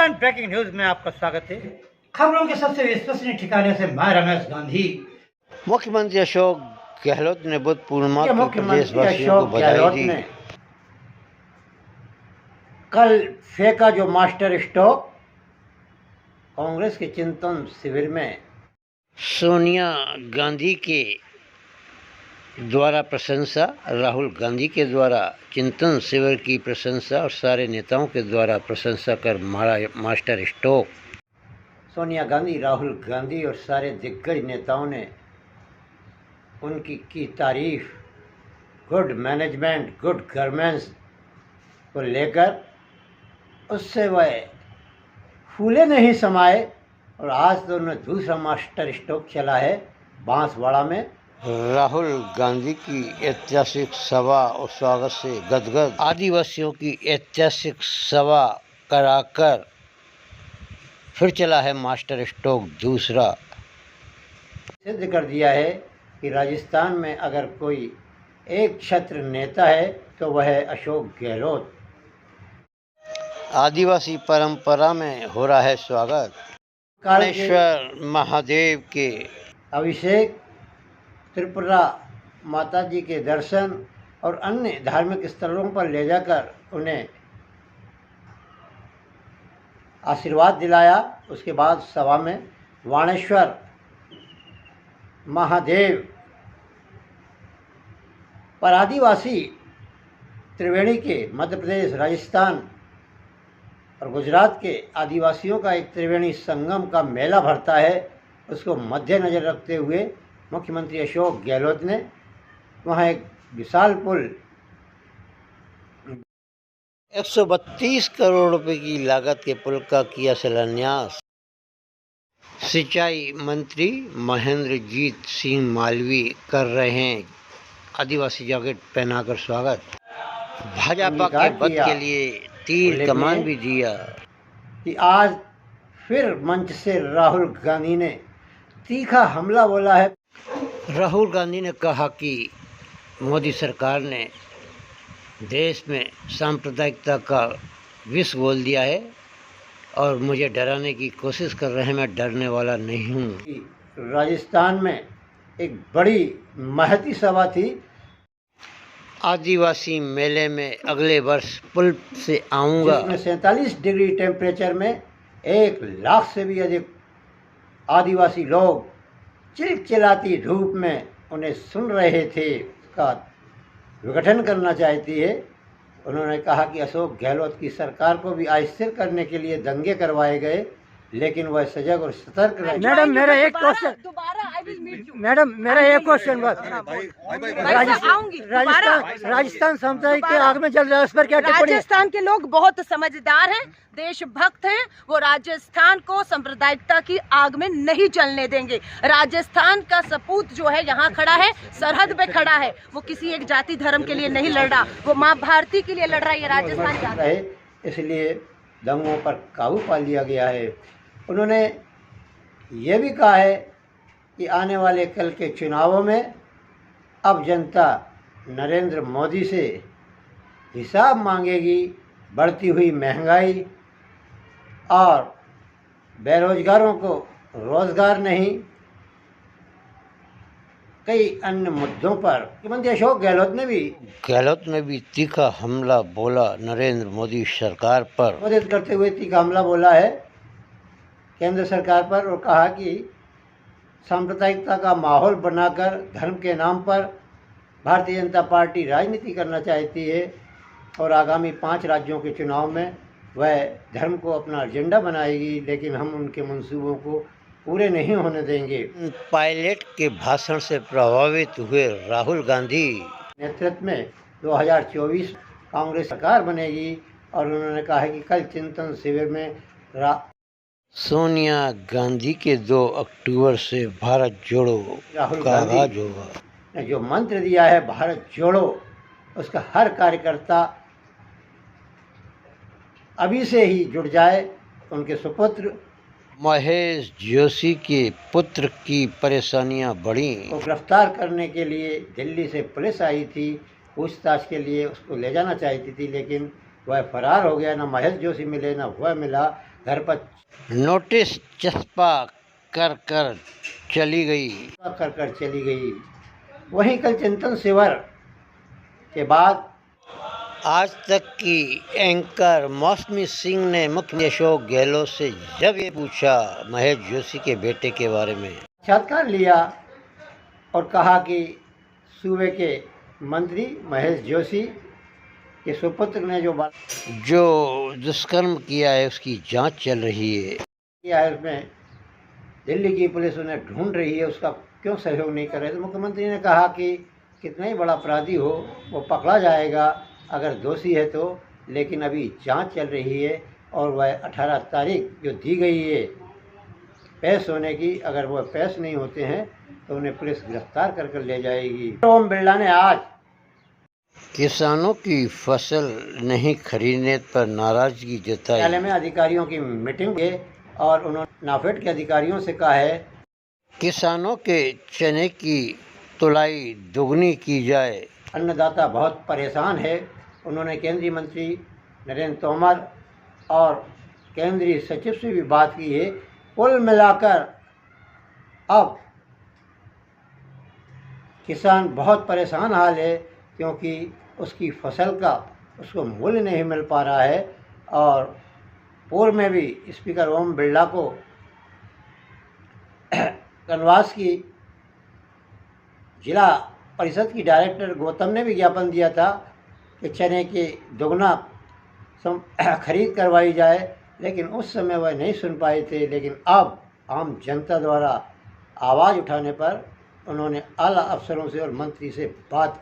Rajasthan breaking news में आपका स्वागत है। खबरों के सबसे विश्वसनीय ठिकाने से मैं रमेश गांधी। मुख्यमंत्री अशोक गहलोत ने बुद्ध पूर्णिमा पर मुख्यमंत्री प्रदेशवासियों को अशोक बधाई गहलोत दी। ने कल फेंका जो मास्टर स्ट्रोक, कांग्रेस के चिंतन शिविर में सोनिया गांधी के द्वारा प्रशंसा, राहुल गांधी के द्वारा चिंतन शिविर की प्रशंसा और सारे नेताओं के द्वारा प्रशंसा कर मारा मास्टर स्ट्रोक। सोनिया गांधी, राहुल गांधी और सारे दिग्गज नेताओं ने उनकी की तारीफ गुड मैनेजमेंट, गुड गवर्नेंस को लेकर। उससे वह फूले नहीं समाए और आज तो उन्हें दूसरा मास्टर स्ट्रोक चला है बांसवाड़ा में। राहुल गांधी की ऐतिहासिक सभा और स्वागत से गदगद, आदिवासियों की ऐतिहासिक सभा कराकर फिर चला है मास्टर स्ट्रोक दूसरा। सिद्ध कर दिया है कि राजस्थान में अगर कोई एक छत्र नेता है तो वह है अशोक गहलोत। आदिवासी परंपरा में हो रहा है स्वागत। कालेश्वर महादेव के अभिषेक, त्रिपुरा माता जी के दर्शन और अन्य धार्मिक स्थलों पर ले जाकर उन्हें आशीर्वाद दिलाया। उसके बाद सभा में वाणेश्वर महादेव पर आदिवासी त्रिवेणी के मध्य प्रदेश, राजस्थान और गुजरात के आदिवासियों का एक त्रिवेणी संगम का मेला भरता है। उसको मद्देनजर रखते हुए मुख्यमंत्री अशोक गहलोत ने वहाँ एक विशाल पुल 132 करोड़ रुपए की लागत के पुल का किया शिलान्यास। सिंचाई मंत्री महेंद्रजीत सिंह मालवीय कर रहे हैं आदिवासी जैकेट पहनाकर स्वागत। भाजपा के वध के लिए तीर कमान भी दिया कि आज फिर मंच से राहुल गांधी ने तीखा हमला बोला है। राहुल गांधी ने कहा कि मोदी सरकार ने देश में सांप्रदायिकता का विष घोल दिया है और मुझे डराने की कोशिश कर रहे हैं। मैं डरने वाला नहीं हूँ। राजस्थान में एक बड़ी महती सभा थी। आदिवासी मेले में अगले वर्ष पुल से आऊँगा, जिसमें 47 डिग्री टेम्परेचर में 1 लाख से भी अधिक आदिवासी लोग चिलचिलाती धूप में उन्हें सुन रहे थे। उसका विघटन करना चाहती है। उन्होंने कहा कि अशोक गहलोत की सरकार को भी अस्थिर करने के लिए दंगे करवाए गए, लेकिन वह सजग और सतर्क रहे। मैडम मेरा एक क्वेश्चन, मैडम मेरा एक क्वेश्चन बस। राजस्थान समुदाय के आग में जल रहा है, उस पर क्या टिप्पणी? राजस्थान के लोग बहुत समझदार हैं, देशभक्त हैं। वो राजस्थान को सांप्रदायिकता की आग में नहीं जलने देंगे। राजस्थान का सपूत जो है यहाँ खड़ा है, सरहद पे खड़ा है। वो किसी एक जाति धर्म के लिए नहीं लड़ रहा, वो माँ भारती के लिए लड़ रहा है। ये राजस्थान है, इसलिए दंगों पर काबू पा लिया गया है। उन्होंने ये भी कहा है कि आने वाले कल के चुनावों में अब जनता नरेंद्र मोदी से हिसाब मांगेगी। बढ़ती हुई महंगाई और बेरोजगारों को रोजगार नहीं, कई अन्य मुद्दों पर मुख्यमंत्री अशोक गहलोत ने भी तीखा हमला बोला नरेंद्र मोदी सरकार पर। मदद करते हुए तीखा हमला बोला है केंद्र सरकार पर और कहा कि सांप्रदायिकता का माहौल बनाकर धर्म के नाम पर भारतीय जनता पार्टी राजनीति करना चाहती है और आगामी 5 राज्यों के चुनाव में वह धर्म को अपना एजेंडा बनाएगी, लेकिन हम उनके मंसूबों को पूरे नहीं होने देंगे। पायलट के भाषण से प्रभावित हुए राहुल गांधी नेतृत्व में 2024 कांग्रेस सरकार बनेगी और उन्होंने कहा है कि कल चिंतन शिविर में सोनिया गांधी के 2 अक्टूबर से भारत जोड़ो राहुल का आगाज होगा। ने जो मंत्र दिया है भारत जोड़ो, उसका हर कार्यकर्ता अभी से ही जुड़ जाए। उनके सुपुत्र महेश जोशी के पुत्र की परेशानियां बढ़ी। को गिरफ्तार करने के लिए दिल्ली से पुलिस आई थी, पूछताछ के लिए उसको ले जाना चाहती थी, लेकिन वह फरार हो गया। न महेश जोशी मिले, न वह मिला। घर पर नोटिस चस्पा कर कर चली गई। कर चली गई। वहीं कल चिंतन शिविर के बाद आज तक की एंकर मौसमी सिंह ने मुख्यमंत्री अशोक गहलोत से जब ये पूछा महेश जोशी के बेटे के बारे में, साक्षात्कार लिया और कहा कि सूबे के मंत्री महेश जोशी के सुपुत्र ने जो दुष्कर्म किया है उसकी जांच चल रही है। किया है उसमें दिल्ली की पुलिस उन्हें ढूंढ रही है, उसका क्यों सहयोग नहीं कर रहे। तो मुख्यमंत्री ने कहा कि कितना ही बड़ा अपराधी हो वो पकड़ा जाएगा अगर दोषी है तो, लेकिन अभी जांच चल रही है और वह 18 तारीख जो दी गई है पेश होने की, अगर वह पेश नहीं होते हैं तो उन्हें पुलिस गिरफ्तार कर ले जाएगी। ओम बिरला ने आज किसानों की फसल नहीं खरीदने पर नाराजगी जताई। न्यायालय में अधिकारियों की मीटिंग है और उन्होंने नाफेड के अधिकारियों से कहा है किसानों के चने की तुलाई दोगुनी की जाए। अन्नदाता बहुत परेशान है। उन्होंने केंद्रीय मंत्री नरेंद्र तोमर और केंद्रीय सचिव से भी बात की है। कुल मिलाकर अब किसान बहुत परेशान हाल है क्योंकि उसकी फसल का उसको मूल्य नहीं मिल पा रहा है। और पूर्व में भी स्पीकर ओम बिरला को कनवास की जिला परिषद की डायरेक्टर गौतम ने भी ज्ञापन दिया था कि चने की दोगुना खरीद करवाई जाए, लेकिन उस समय वह नहीं सुन पाए थे। लेकिन अब आम जनता द्वारा आवाज़ उठाने पर उन्होंने आला अफसरों से और मंत्री से बात की।